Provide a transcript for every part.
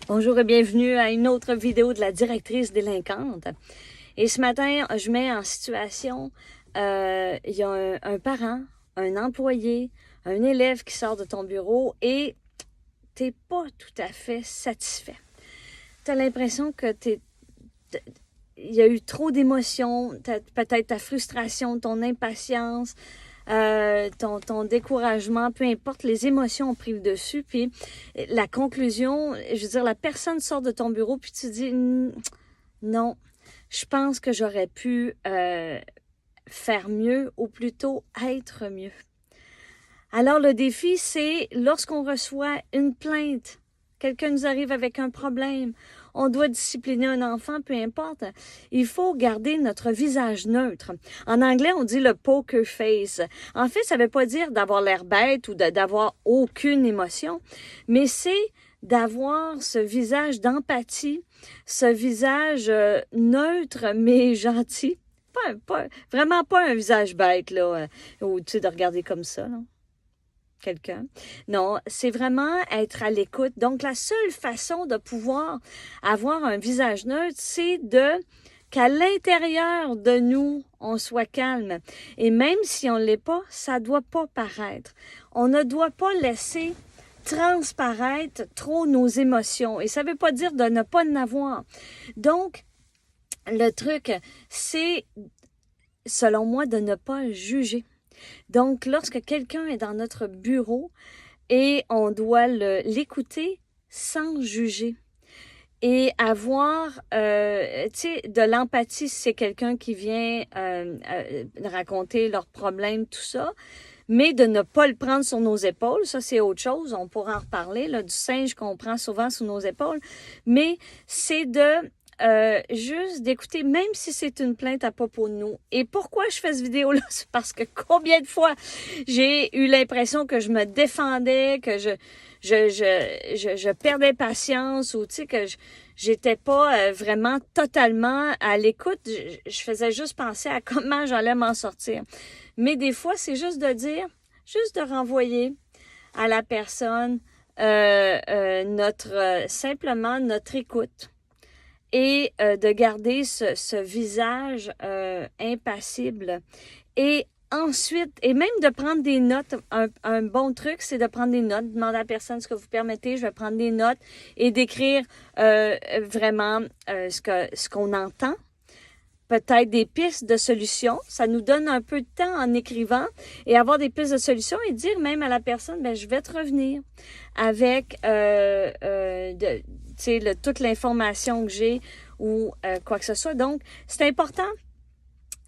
Bonjour et bienvenue à une autre vidéo de la directrice délinquante. Et ce matin, je mets en situation, il y a un parent, un employé, un élève qui sort de ton bureau et t'es pas tout à fait satisfait. Tu as l'impression que il y a eu trop d'émotions, peut-être ta frustration, ton impatience, ton découragement, peu importe, les émotions ont pris le dessus. Puis la conclusion, je veux dire, la personne sort de ton bureau puis tu dis non, je pense que j'aurais pu faire mieux ou plutôt être mieux. Alors le défi, c'est lorsqu'on reçoit une plainte, quelqu'un nous arrive avec un problème, on doit discipliner un enfant, peu importe. Il faut garder notre visage neutre. En anglais, on dit le poker face. En fait, ça ne veut pas dire d'avoir l'air bête ou d'avoir aucune émotion, mais c'est d'avoir ce visage d'empathie, ce visage neutre mais gentil. Vraiment pas un visage bête, là, ou tu sais, de regarder comme ça, là. Quelqu'un. Non, c'est vraiment être à l'écoute. Donc, la seule façon de pouvoir avoir un visage neutre, c'est qu'à l'intérieur de nous, on soit calme. Et même si on ne l'est pas, ça ne doit pas paraître. On ne doit pas laisser transparaître trop nos émotions. Et ça ne veut pas dire de ne pas en avoir. Donc, le truc, c'est, selon moi, de ne pas juger. Donc, lorsque quelqu'un est dans notre bureau et on doit l'écouter sans juger et avoir, tu sais, de l'empathie si c'est quelqu'un qui vient raconter leurs problèmes, tout ça, mais de ne pas le prendre sur nos épaules, ça c'est autre chose, on pourra en reparler, là, du singe qu'on prend souvent sur nos épaules, mais c'est juste d'écouter, même si c'est une plainte à propos de nous. Et pourquoi je fais cette vidéo-là? C'est parce que combien de fois j'ai eu l'impression que je me défendais, que je perdais patience ou tu sais que j'étais pas vraiment totalement à l'écoute. Je faisais juste penser à comment j'allais m'en sortir. Mais des fois, c'est juste de dire, juste de renvoyer à la personne simplement notre écoute. Et de garder ce visage impassible. Et ensuite, et même de prendre des notes, un bon truc, c'est de prendre des notes, demander à la personne ce que vous permettez, je vais prendre des notes et d'écrire vraiment ce qu'on entend. Peut-être des pistes de solutions. Ça nous donne un peu de temps en écrivant et avoir des pistes de solutions et dire même à la personne, ben je vais te revenir avec toute l'information que j'ai ou quoi que ce soit. Donc, c'est important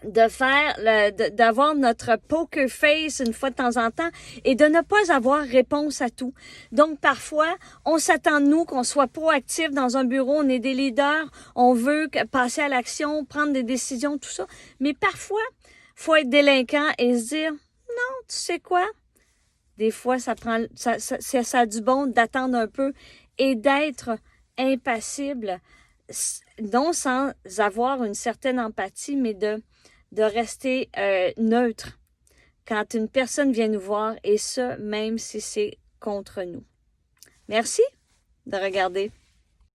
de d'avoir notre poker face une fois de temps en temps et de ne pas avoir réponse à tout. Donc, parfois, on s'attend de nous qu'on soit proactif dans un bureau, on est des leaders, on veut passer à l'action, prendre des décisions, tout ça. Mais parfois, faut être délinquant et se dire, non, tu sais quoi? Des fois, ça a du bon d'attendre un peu et d'être impassible, non sans avoir une certaine empathie, mais de rester neutre quand une personne vient nous voir, et ça, même si c'est contre nous. Merci de regarder.